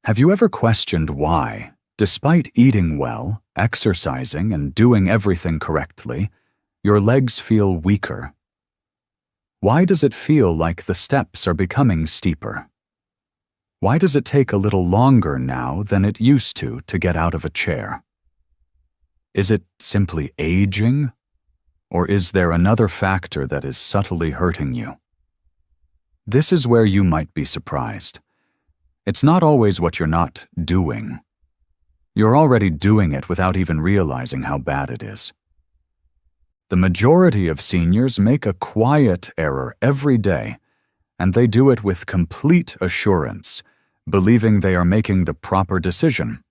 Have you ever questioned why, despite eating well, exercising, and doing everything correctly, your legs feel weaker? Why does it feel like the steps are becoming steeper? Why does it take a little longer now than it used to get out of a chair? Is it simply aging? Or is there another factor that is subtly hurting you? This is where you might be surprised. It's not always what you're not doing. You're already doing it without even realizing how bad it is. The majority of seniors make a quiet error every day, and they do it with complete assurance, believing they are making the proper decision,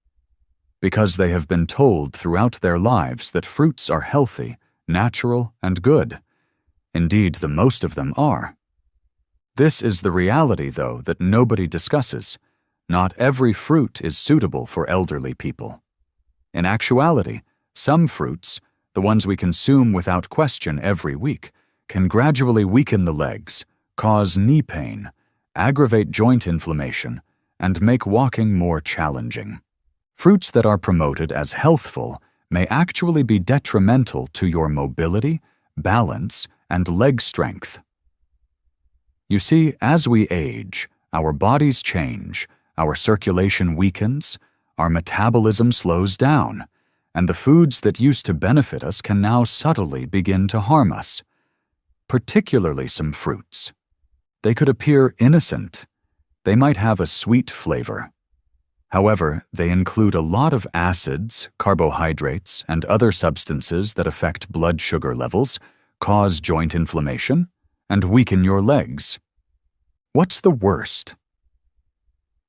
because they have been told throughout their lives that fruits are healthy, natural, and good. Indeed, the most of them are. This is the reality, though, that nobody discusses. Not every fruit is suitable for elderly people. In actuality, some fruits, the ones we consume without question every week, can gradually weaken the legs, cause knee pain, aggravate joint inflammation, and make walking more challenging. Fruits that are promoted as healthful may actually be detrimental to your mobility, balance, and leg strength. You see, as we age, our bodies change, our circulation weakens, our metabolism slows down, and the foods that used to benefit us can now subtly begin to harm us. Particularly some fruits. They could appear innocent. They might have a sweet flavor. However, they include a lot of acids, carbohydrates, and other substances that affect blood sugar levels, cause joint inflammation, and weaken your legs. What's the worst?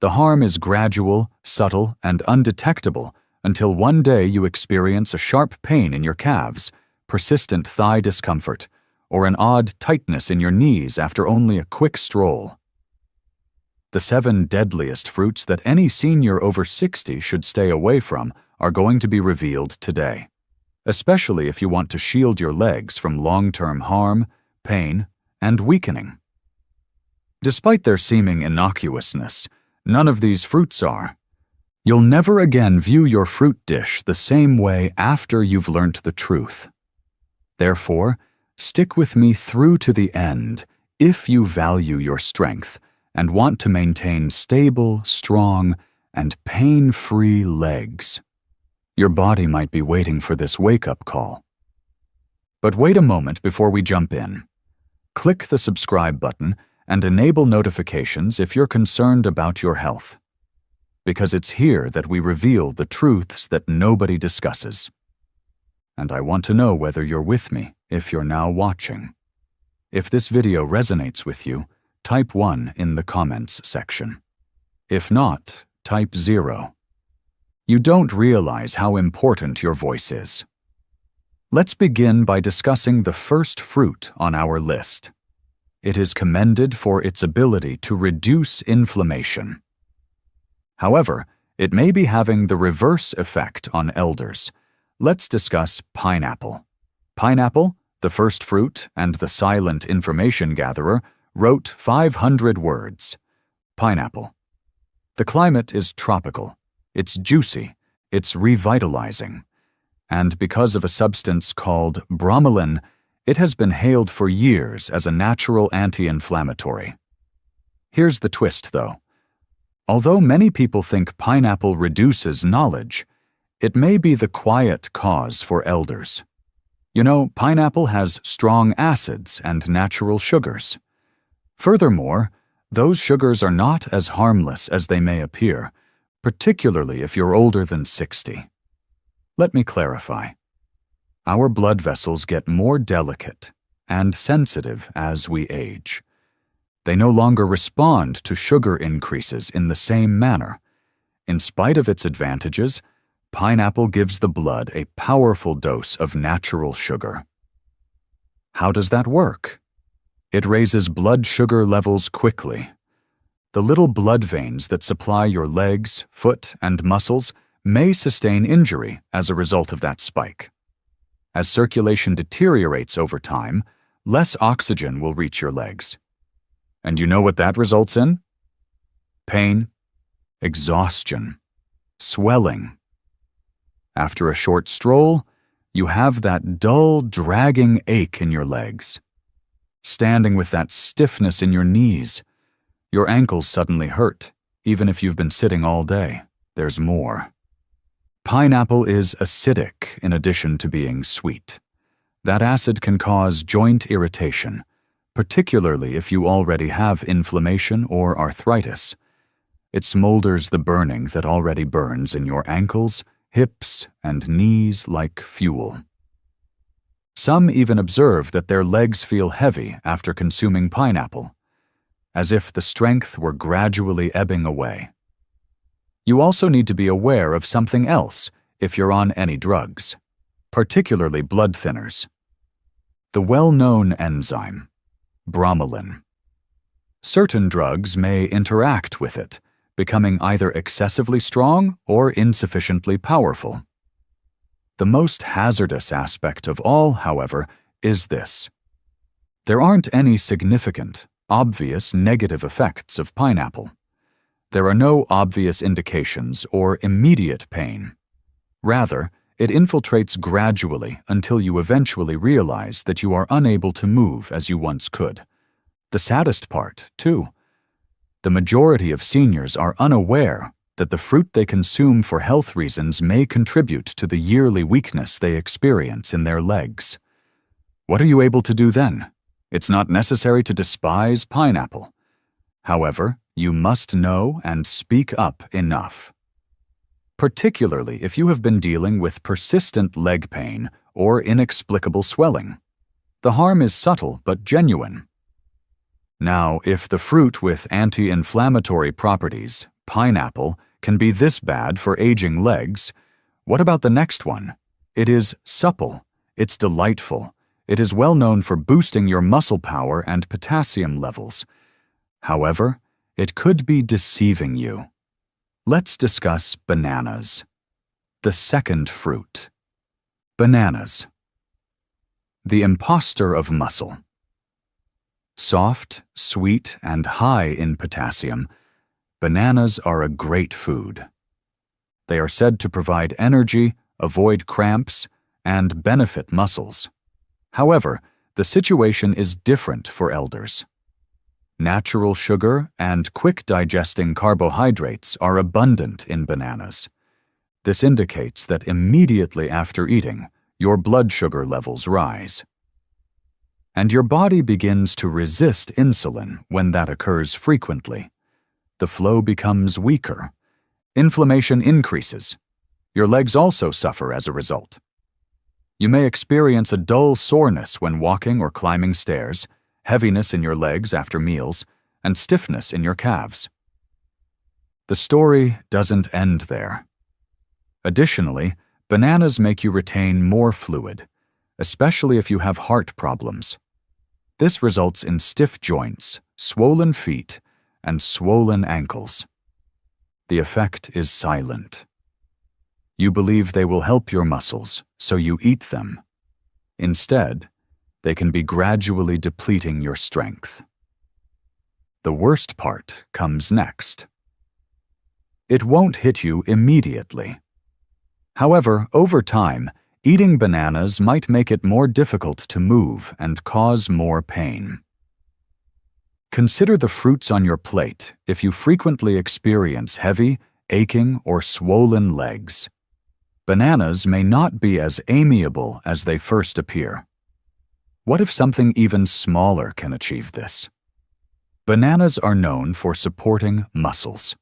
The harm is gradual, subtle, and undetectable until one day you experience a sharp pain in your calves, persistent thigh discomfort, or an odd tightness in your knees after only a quick stroll. The 7 deadliest fruits that any senior over 60 should stay away from are going to be revealed today, especially if you want to shield your legs from long-term harm, pain, and weakening. Despite their seeming innocuousness, none of these fruits are. You'll never again view your fruit dish the same way after you've learnt the truth. Therefore, stick with me through to the end if you value your strength and want to maintain stable, strong, and pain-free legs. Your body might be waiting for this wake-up call. But wait a moment before we jump in. Click the subscribe button and enable notifications if you're concerned about your health. Because it's here that we reveal the truths that nobody discusses. And I want to know whether you're with me if you're now watching. If this video resonates with you, type 1 in the comments section. If not, type 0. You don't realize how important your voice is. Let's begin by discussing the first fruit on our list. It is commended for its ability to reduce inflammation. However, it may be having the reverse effect on elders. Let's discuss pineapple. Pineapple, the first fruit and the silent information gatherer, wrote 500 words. Pineapple. The climate is tropical. It's juicy. It's revitalizing. And because of a substance called bromelain, it has been hailed for years as a natural anti-inflammatory. Here's the twist, though. Although many people think pineapple reduces knowledge, it may be the quiet cause for elders. You know, pineapple has strong acids and natural sugars. Furthermore, those sugars are not as harmless as they may appear, particularly if you're older than 60. Let me clarify. Our blood vessels get more delicate and sensitive as we age. They no longer respond to sugar increases in the same manner. In spite of its advantages, pineapple gives the blood a powerful dose of natural sugar. How does that work? It raises blood sugar levels quickly. The little blood veins that supply your legs, foot, and muscles may sustain injury as a result of that spike. As circulation deteriorates over time, less oxygen will reach your legs. And you know what that results in? Pain, exhaustion, swelling. After a short stroll, you have that dull, dragging ache in your legs. Standing with that stiffness in your knees, your ankles suddenly hurt, even if you've been sitting all day. There's more. Pineapple is acidic in addition to being sweet. That acid can cause joint irritation, particularly if you already have inflammation or arthritis. It smolders the burning that already burns in your ankles, hips, and knees like fuel. Some even observe that their legs feel heavy after consuming pineapple, as if the strength were gradually ebbing away. You also need to be aware of something else if you're on any drugs, particularly blood thinners. The well-known enzyme, bromelain. Certain drugs may interact with it, becoming either excessively strong or insufficiently powerful. The most hazardous aspect of all, however, is this. There aren't any significant, obvious negative effects of pineapple. There are no obvious indications or immediate pain. Rather, it infiltrates gradually until you eventually realize that you are unable to move as you once could. The saddest part, too. The majority of seniors are unaware that the fruit they consume for health reasons may contribute to the yearly weakness they experience in their legs. What are you able to do then? It's not necessary to despise pineapple. However, you must know and speak up enough. Particularly if you have been dealing with persistent leg pain or inexplicable swelling. The harm is subtle but genuine. Now, if the fruit with anti-inflammatory properties, pineapple, can be this bad for aging legs, what about the next one? It is supple, it's delightful, it is well known for boosting your muscle power and potassium levels. However, it could be deceiving you. Let's discuss bananas. The second fruit. Bananas. The imposter of muscle. Soft, sweet, and high in potassium, bananas are a great food. They are said to provide energy, avoid cramps, and benefit muscles. However, the situation is different for elders. Natural sugar and quick-digesting carbohydrates are abundant in bananas. This indicates that immediately after eating, your blood sugar levels rise. And your body begins to resist insulin when that occurs frequently. The flow becomes weaker. Inflammation increases. Your legs also suffer as a result. You may experience a dull soreness when walking or climbing stairs, heaviness in your legs after meals, and stiffness in your calves. The story doesn't end there. Additionally, bananas make you retain more fluid, especially if you have heart problems. This results in stiff joints, swollen feet, and swollen ankles. The effect is silent. You believe they will help your muscles, so you eat them. Instead, they can be gradually depleting your strength. The worst part comes next. It won't hit you immediately. However, over time, eating bananas might make it more difficult to move and cause more pain. Consider the fruits on your plate if you frequently experience heavy, aching, or swollen legs. Bananas may not be as amiable as they first appear. What if something even smaller can achieve this? Bananas are known for supporting muscles.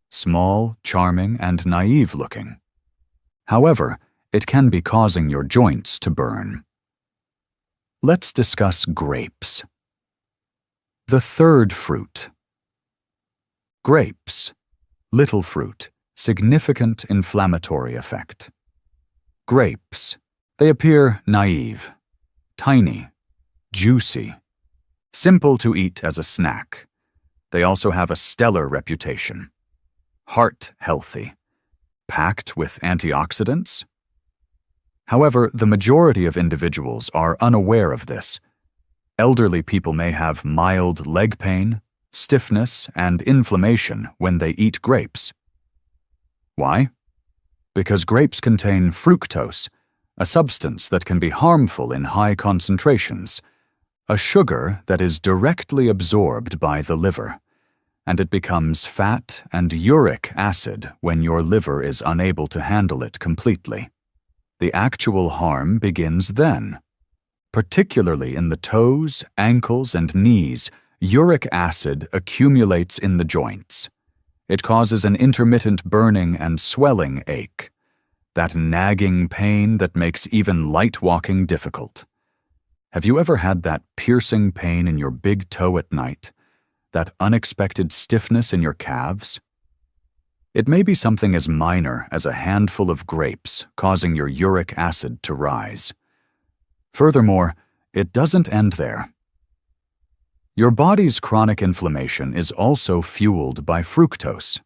Small, charming, and naive-looking. However, it can be causing your joints to burn. Let's discuss grapes. The third fruit. Grapes. Little fruit. Significant inflammatory effect. Grapes. They appear naive, tiny, juicy, simple to eat as a snack. They also have a stellar reputation. Heart healthy. Packed with antioxidants. However, the majority of individuals are unaware of this. Elderly people may have mild leg pain, stiffness, and inflammation when they eat grapes. Why? Because grapes contain fructose, a substance that can be harmful in high concentrations, a sugar that is directly absorbed by the liver, and it becomes fat and uric acid when your liver is unable to handle it completely. The actual harm begins then. Particularly in the toes, ankles, and knees, uric acid accumulates in the joints. It causes an intermittent burning and swelling ache, that nagging pain that makes even light walking difficult. Have you ever had that piercing pain in your big toe at night? That unexpected stiffness in your calves? It may be something as minor as a handful of grapes causing your uric acid to rise. Furthermore, it doesn't end there. Your body's chronic inflammation is also fueled by fructose.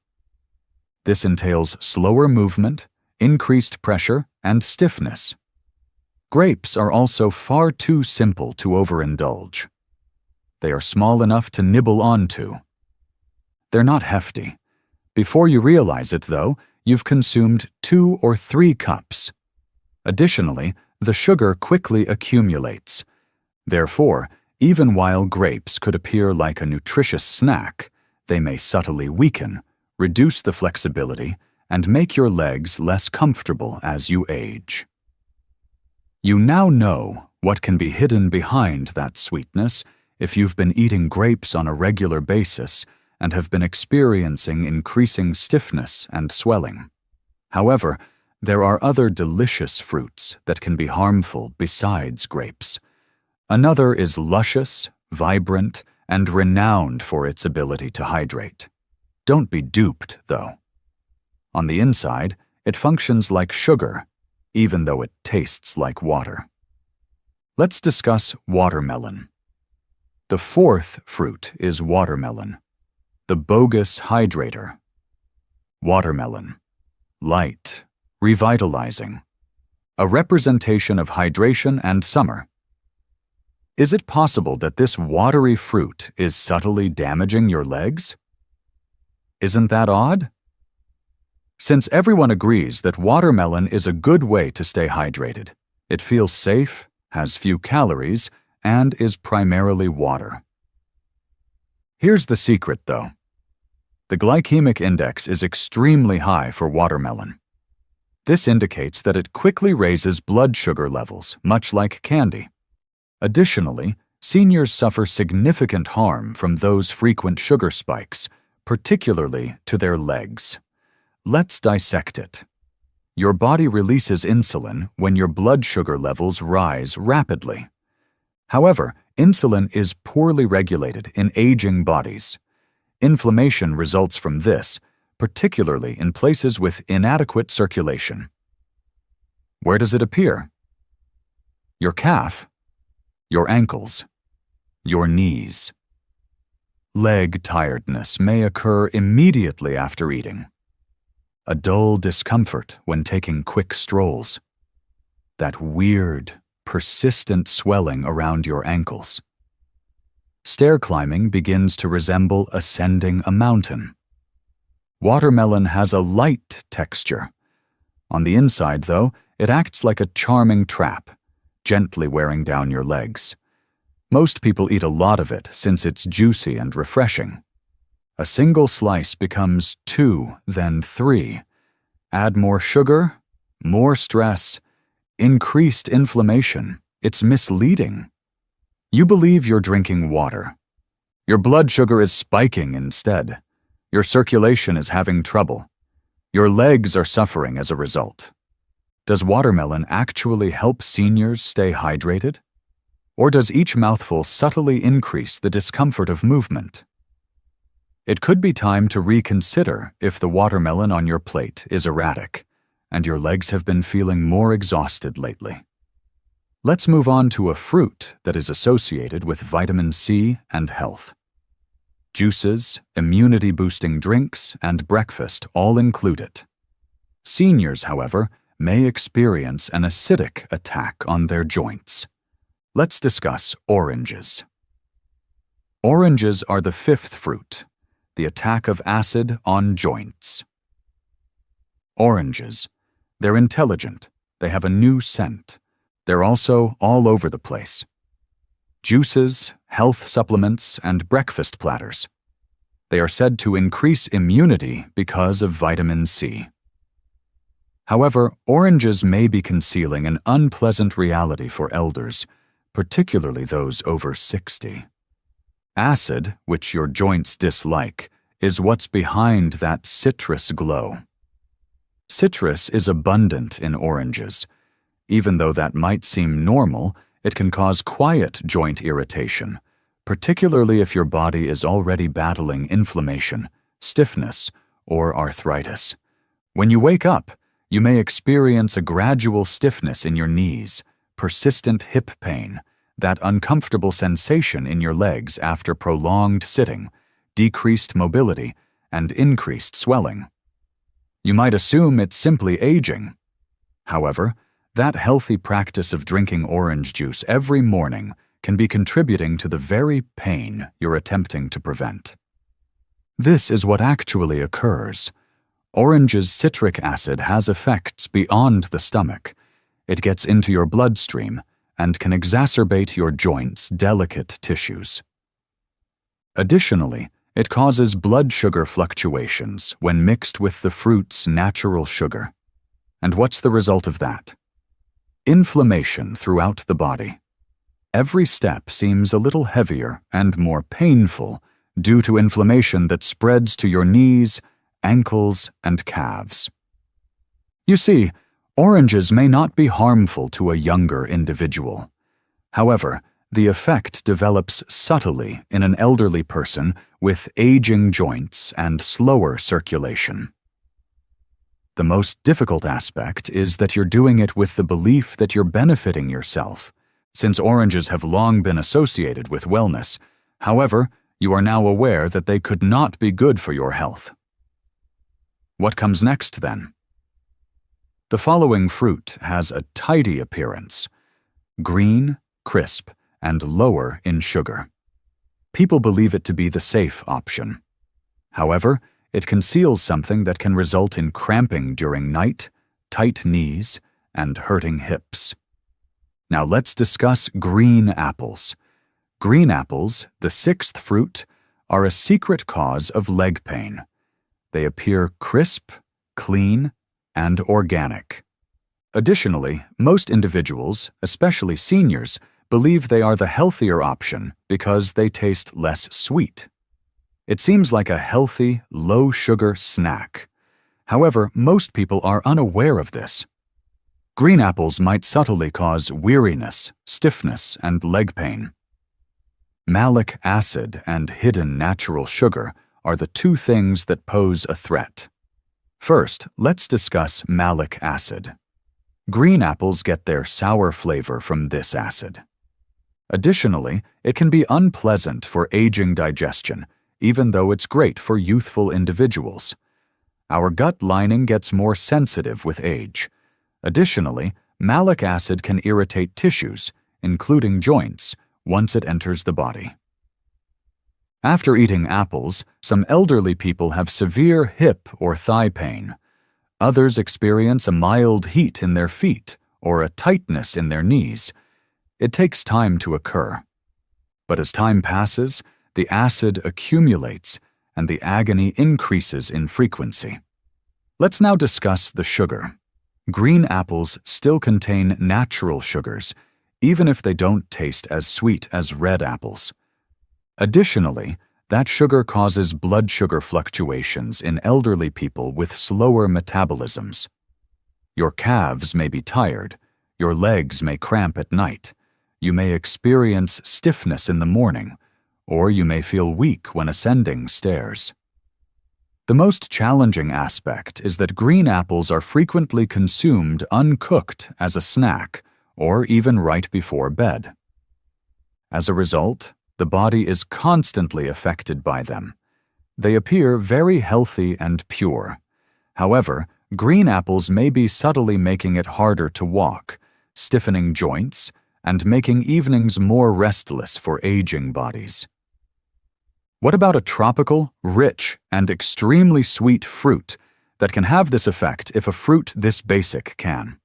This entails slower movement, increased pressure, and stiffness. Grapes are also far too simple to overindulge. They are small enough to nibble onto. They're not hefty. Before you realize it, though, you've consumed 2 or 3 cups. Additionally, the sugar quickly accumulates. Therefore, even while grapes could appear like a nutritious snack, they may subtly weaken, reduce the flexibility, and make your legs less comfortable as you age. You now know what can be hidden behind that sweetness if you've been eating grapes on a regular basis and have been experiencing increasing stiffness and swelling. However, there are other delicious fruits that can be harmful besides grapes. Another is luscious, vibrant, and renowned for its ability to hydrate. Don't be duped, though. On the inside, it functions like sugar, even though it tastes like water. Let's discuss watermelon. The 4th fruit is watermelon, the bogus hydrator. Watermelon. Light, revitalizing. A representation of hydration and summer. Is it possible that this watery fruit is subtly damaging your legs? Isn't that odd? Since everyone agrees that watermelon is a good way to stay hydrated, it feels safe, has few calories, and is primarily water. Here's the secret, though. The glycemic index is extremely high for watermelon. This indicates that it quickly raises blood sugar levels, much like candy. Additionally, seniors suffer significant harm from those frequent sugar spikes, particularly to their legs. Let's dissect it. Your body releases insulin when your blood sugar levels rise rapidly. However, insulin is poorly regulated in aging bodies. Inflammation results from this, particularly in places with inadequate circulation. Where does it appear? Your calf, your ankles, your knees. Leg tiredness may occur immediately after eating. A dull discomfort when taking quick strolls. That weird, persistent swelling around your ankles. Stair climbing begins to resemble ascending a mountain. Watermelon has a light texture. On the inside, though, it acts like a charming trap, gently wearing down your legs. Most people eat a lot of it since it's juicy and refreshing. A single slice becomes 2, then 3. Add more sugar, more stress, increased inflammation. It's misleading. You believe you're drinking water. Your blood sugar is spiking instead. Your circulation is having trouble. Your legs are suffering as a result. Does watermelon actually help seniors stay hydrated? Or does each mouthful subtly increase the discomfort of movement? It could be time to reconsider if the watermelon on your plate is erratic, and your legs have been feeling more exhausted lately. Let's move on to a fruit that is associated with vitamin C and health. Juices, immunity-boosting drinks, and breakfast all include it. Seniors, however, may experience an acidic attack on their joints. Let's discuss oranges. Oranges are the 5th fruit, the attack of acid on joints. Oranges. They're intelligent. They have a new scent. They're also all over the place. Juices, health supplements, and breakfast platters. They are said to increase immunity because of vitamin C. However, oranges may be concealing an unpleasant reality for elders, particularly those over 60. Acid, which your joints dislike, is what's behind that citrus glow. Citrus is abundant in oranges. Even though that might seem normal, it can cause quiet joint irritation, particularly if your body is already battling inflammation, stiffness, or arthritis. When you wake up, you may experience a gradual stiffness in your knees, persistent hip pain, that uncomfortable sensation in your legs after prolonged sitting, decreased mobility, and increased swelling. You might assume it's simply aging. However, that healthy practice of drinking orange juice every morning can be contributing to the very pain you're attempting to prevent. This is what actually occurs. Orange's citric acid has effects beyond the stomach. It gets into your bloodstream and can exacerbate your joints' delicate tissues. Additionally, it causes blood sugar fluctuations when mixed with the fruit's natural sugar. And what's the result of that? Inflammation throughout the body. Every step seems a little heavier and more painful due to inflammation that spreads to your knees, ankles, and calves. You see, oranges may not be harmful to a younger individual. However, the effect develops subtly in an elderly person with aging joints and slower circulation. The most difficult aspect is that you're doing it with the belief that you're benefiting yourself, since oranges have long been associated with wellness. However, you are now aware that they could not be good for your health. What comes next, then? The following fruit has a tidy appearance: green, crisp, and lower in sugar. People believe it to be the safe option. However, it conceals something that can result in cramping during night, tight knees, and hurting hips. Now let's discuss green apples. Green apples, the sixth fruit, are a secret cause of leg pain. They appear crisp, clean, and organic. Additionally, most individuals, especially seniors, believe they are the healthier option because they taste less sweet. It seems like a healthy, low-sugar snack. However, most people are unaware of this. Green apples might subtly cause weariness, stiffness, and leg pain. Malic acid and hidden natural sugar are the two things that pose a threat. First, let's discuss malic acid. Green apples get their sour flavor from this acid. Additionally, it can be unpleasant for aging digestion, even though it's great for youthful individuals. Our gut lining gets more sensitive with age. Additionally, malic acid can irritate tissues, including joints, once it enters the body. After eating apples, some elderly people have severe hip or thigh pain. Others experience a mild heat in their feet or a tightness in their knees. It takes time to occur. But as time passes, the acid accumulates and the agony increases in frequency. Let's now discuss the sugar. Green apples still contain natural sugars, even if they don't taste as sweet as red apples. Additionally, that sugar causes blood sugar fluctuations in elderly people with slower metabolisms. Your calves may be tired, your legs may cramp at night, you may experience stiffness in the morning, or you may feel weak when ascending stairs. The most challenging aspect is that green apples are frequently consumed uncooked as a snack, or even right before bed. As a result, the body is constantly affected by them. They appear very healthy and pure. However, green apples may be subtly making it harder to walk, stiffening joints, and making evenings more restless for aging bodies. What about a tropical, rich, and extremely sweet fruit that can have this effect if a fruit this basic can.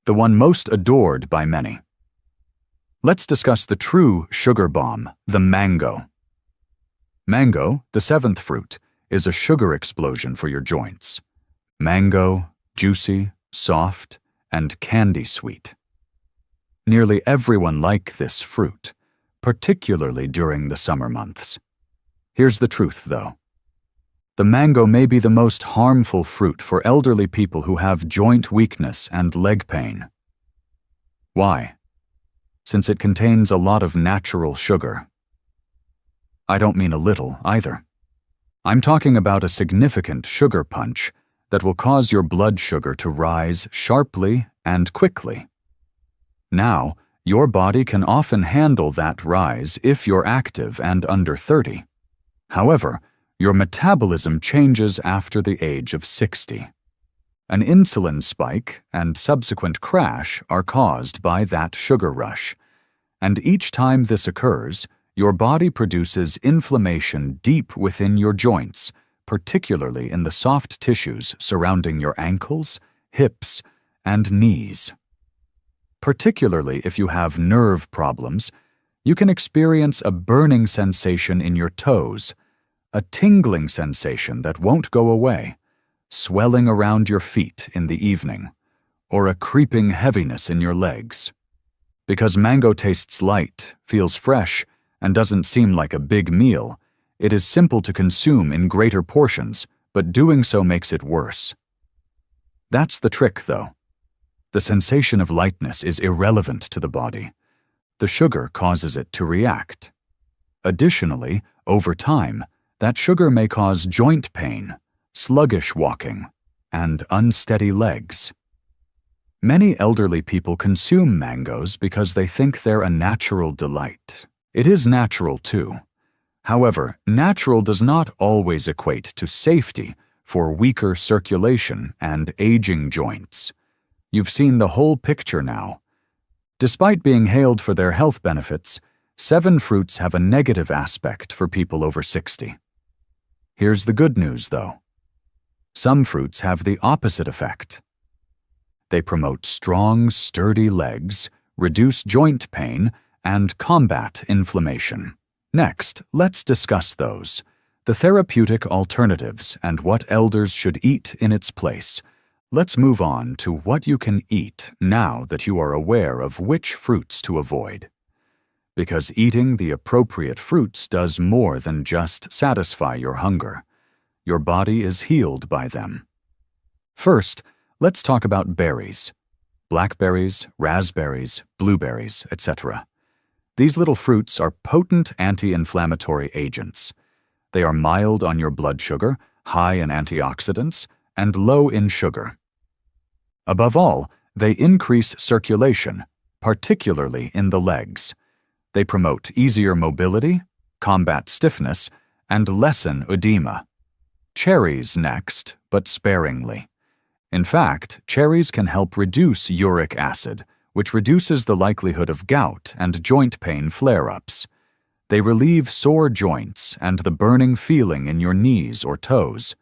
The one most adored by many. Let's discuss the true sugar bomb, the mango. Mango, the seventh fruit, is a sugar explosion for your joints. Mango, juicy, soft, and candy sweet. Nearly everyone likes this fruit, particularly during the summer months. Here's the truth, though. The mango may be the most harmful fruit for elderly people who have joint weakness and leg pain. Why? Since it contains a lot of natural sugar. I don't mean a little, either. I'm talking about a significant sugar punch that will cause your blood sugar to rise sharply and quickly. Now, your body can often handle that rise if you're active and under 30. However, your metabolism changes after the age of 60. An insulin spike and subsequent crash are caused by that sugar rush, and each time this occurs, your body produces inflammation deep within your joints, particularly in the soft tissues surrounding your ankles, hips, and knees. Particularly if you have nerve problems, you can experience a burning sensation in your toes, a tingling sensation that won't go away, swelling around your feet in the evening, or a creeping heaviness in your legs. Because mango tastes light, feels fresh, and doesn't seem like a big meal, it is simple to consume in greater portions, but doing so makes it worse. That's the trick, though. The sensation of lightness is irrelevant to the body. The sugar causes it to react. Additionally, over time, that sugar may cause joint pain, sluggish walking, and unsteady legs. Many elderly people consume mangoes because they think they're a natural delight. It is natural, too. However, natural does not always equate to safety for weaker circulation and aging joints. You've seen the whole picture now. Despite being hailed for their health benefits, 7 fruits have a negative aspect for people over 60. Here's the good news, though. Some fruits have the opposite effect. They promote strong, sturdy legs, reduce joint pain, and combat inflammation. Next, let's discuss those, the therapeutic alternatives and what elders should eat in its place. Let's move on to what you can eat now that you are aware of which fruits to avoid. Because eating the appropriate fruits does more than just satisfy your hunger. Your body is healed by them. First, let's talk about berries. Blackberries, raspberries, blueberries, etc. These little fruits are potent anti-inflammatory agents. They are mild on your blood sugar, high in antioxidants, and low in sugar. Above all, they increase circulation, particularly in the legs. They promote easier mobility, combat stiffness, and lessen edema. Cherries next, but sparingly. In fact, cherries can help reduce uric acid, which reduces the likelihood of gout and joint pain flare-ups. They relieve sore joints and the burning feeling in your knees or toes.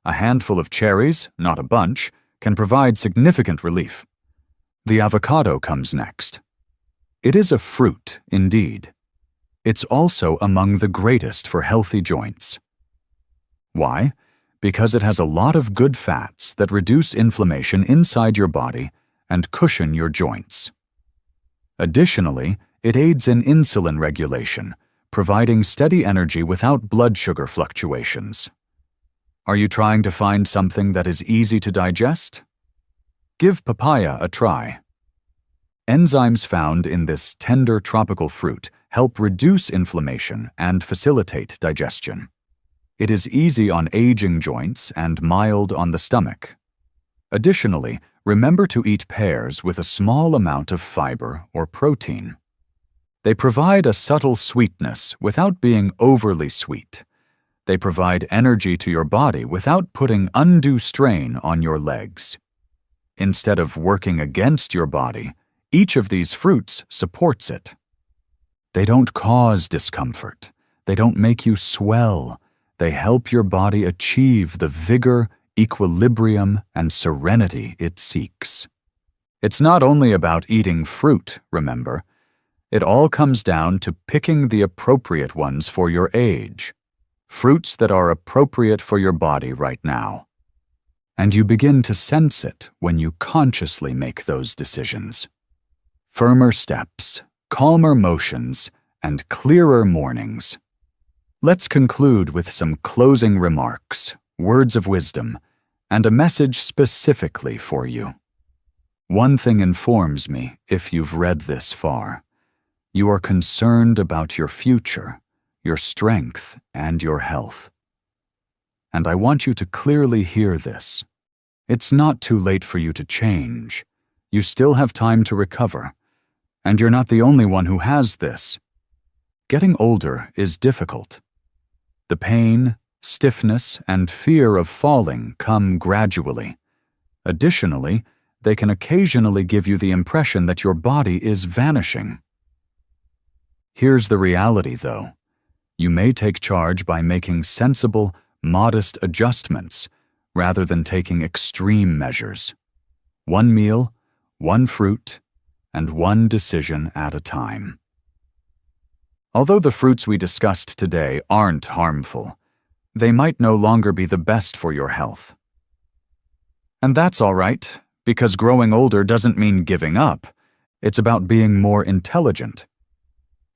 A handful of cherries, not a bunch, can provide significant relief. The avocado comes next. It is a fruit, indeed. It's also among the greatest for healthy joints. Why? Because it has a lot of good fats that reduce inflammation inside your body and cushion your joints. Additionally, it aids in insulin regulation, providing steady energy without blood sugar fluctuations. Are you trying to find something that is easy to digest? Give papaya a try. Enzymes found in this tender tropical fruit help reduce inflammation and facilitate digestion. It is easy on aging joints and mild on the stomach. Additionally, remember to eat pears with a small amount of fiber or protein. They provide a subtle sweetness without being overly sweet. They provide energy to your body without putting undue strain on your legs. Instead of working against your body, each of these fruits supports it. They don't cause discomfort. They don't make you swell. They help your body achieve the vigor, equilibrium, and serenity it seeks. It's not only about eating fruit, remember. It all comes down to picking the appropriate ones for your age, fruits that are appropriate for your body right now. And you begin to sense it when you consciously make those decisions. Firmer steps, calmer motions, and clearer mornings. Let's conclude with some closing remarks, words of wisdom, and a message specifically for you. One thing informs me, if you've read this far. You are concerned about your future, your strength, and your health. And I want you to clearly hear this. It's not too late for you to change. You still have time to recover. And you're not the only one who has this. Getting older is difficult. The pain, stiffness, and fear of falling come gradually. Additionally, they can occasionally give you the impression that your body is vanishing. Here's the reality, though. You may take charge by making sensible, modest adjustments rather than taking extreme measures. One meal, one fruit, and one decision at a time. Although the fruits we discussed today aren't harmful, they might no longer be the best for your health. And that's all right, because growing older doesn't mean giving up. It's about being more intelligent.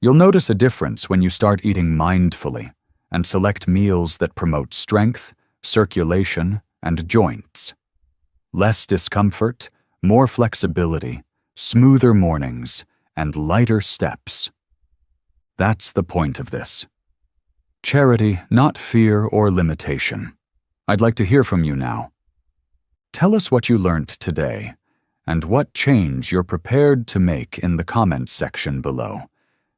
You'll notice a difference when you start eating mindfully and select meals that promote strength, circulation, and joints. Less discomfort, more flexibility, smoother mornings, and lighter steps. That's the point of this. Charity, not fear or limitation. I'd like to hear from you now. Tell us what you learned today and what change you're prepared to make in the comments section below.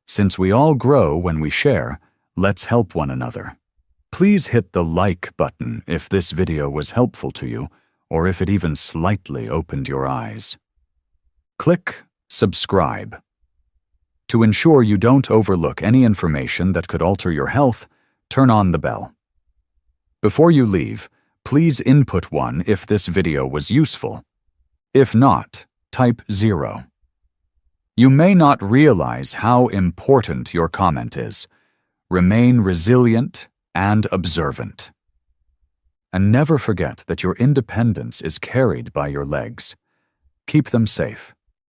Since we all grow when we share, let's help one another. Please hit the like button if this video was helpful to you or if it even slightly opened your eyes. Click subscribe. To ensure you don't overlook any information that could alter your health, turn on the bell. Before you leave, please input 1 if this video was useful. If not, type 0. You may not realize how important your comment is. Remain resilient and observant. And never forget that your independence is carried by your legs. Keep them safe.